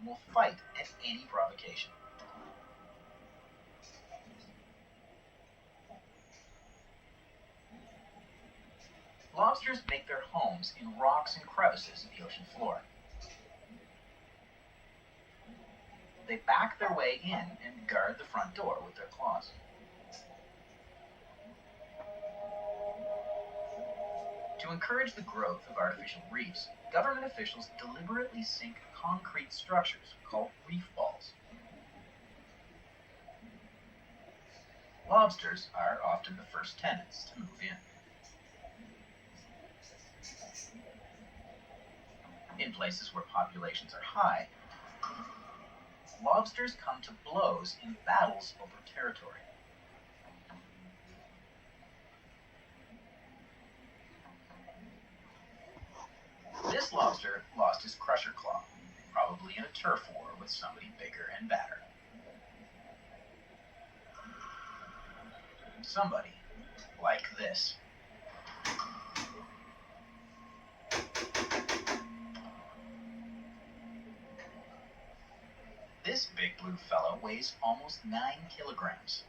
and will fight at any provocation. Lobsters make their homes in rocks and crevices of the ocean floor. They back their way in and guard the front door with their claws. To encourage the growth of artificial reefs, government officials deliberately sink concrete structures called reef balls. Lobsters are often the first tenants to move in. In places where populations are high, lobsters come to blows in battles over territory. This lobster lost his crusher claw, probably in a turf war with somebody bigger and badder. Somebody like this. This big blue fellow weighs almost 9 kilograms.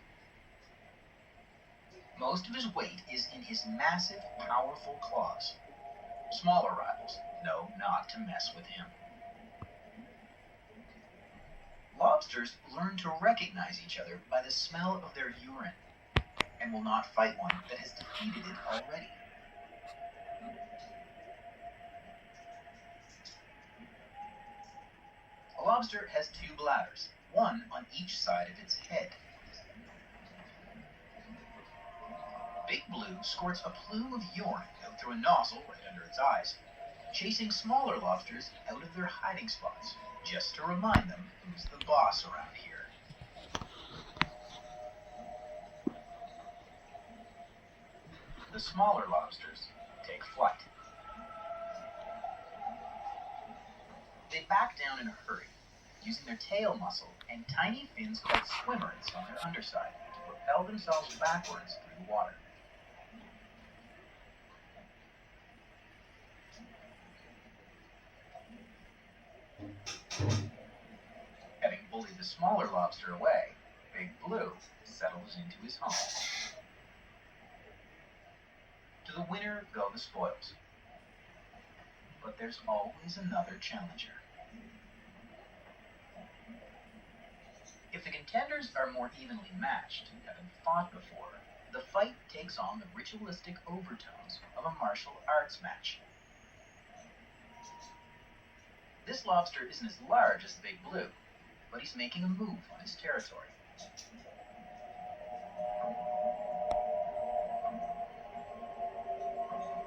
Most of his weight is in his massive, powerful claws. Smaller rivals know not to mess with him. Lobsters learn to recognize each other by the smell of their urine, and will not fight one that has defeated it already. A lobster has 2 bladders, one on each side of its head. Big Blue squirts a plume of urine out through a nozzle right under its eyes, chasing smaller lobsters out of their hiding spots, just to remind them who's the boss around here. The smaller lobsters take flight. They back down in a hurry, using their tail muscle and tiny fins called swimmers on their underside to propel themselves backwards through the water. Having bullied the smaller lobster away, Big Blue settles into his home. To the winner go the spoils. But there's always another challenger. If the contenders are more evenly matched, having fought before, the fight takes on the ritualistic overtones of a martial arts match. This lobster isn't as large as Big Blue, but he's making a move on his territory.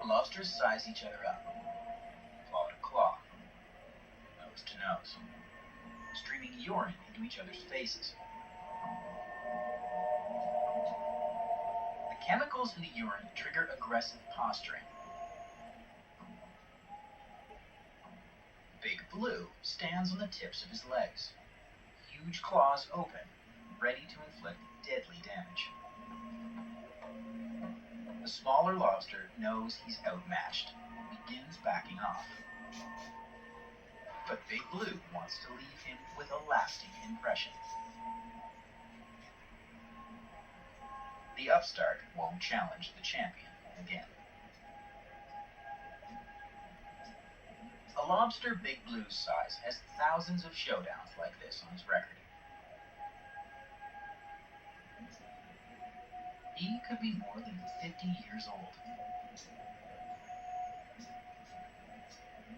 Lobsters size each other up, claw to claw, nose to nose, streaming urine into each other's faces. The chemicals in the urine trigger aggressive posturing. Big Blue stands on the tips of his legs, huge claws open, ready to inflict deadly damage. The smaller lobster knows he's outmatched and begins backing off. But Big Blue wants to leave him with a lasting impression. The upstart won't challenge the champion again. A lobster Big Blue's size has thousands of showdowns like this on his record. He could be more than 50 years old.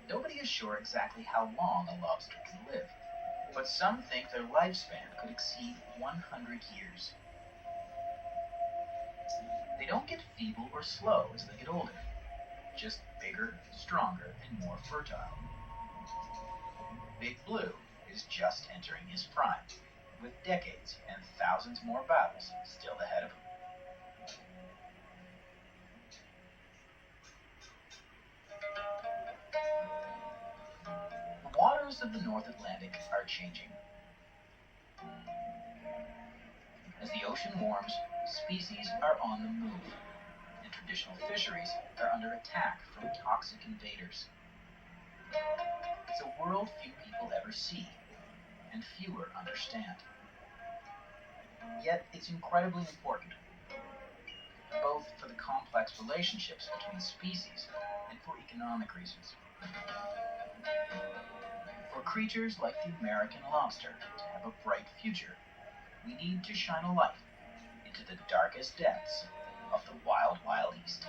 Nobody is sure exactly how long a lobster can live, but some think their lifespan could exceed 100 years. They don't get feeble or slow as they get older, just bigger, stronger, and more fertile. Big Blue is just entering his prime, with decades and thousands more battles still ahead of him. The waters of the North Atlantic are changing. As the ocean warms, species are on the move, and traditional fisheries are under attack from toxic invaders. It's a world few people ever see, and fewer understand. Yet it's incredibly important, both for the complex relationships between species and for economic reasons. For creatures like the American lobster to have a bright future, we need to shine a light into the darkest depths of the wild, wild East.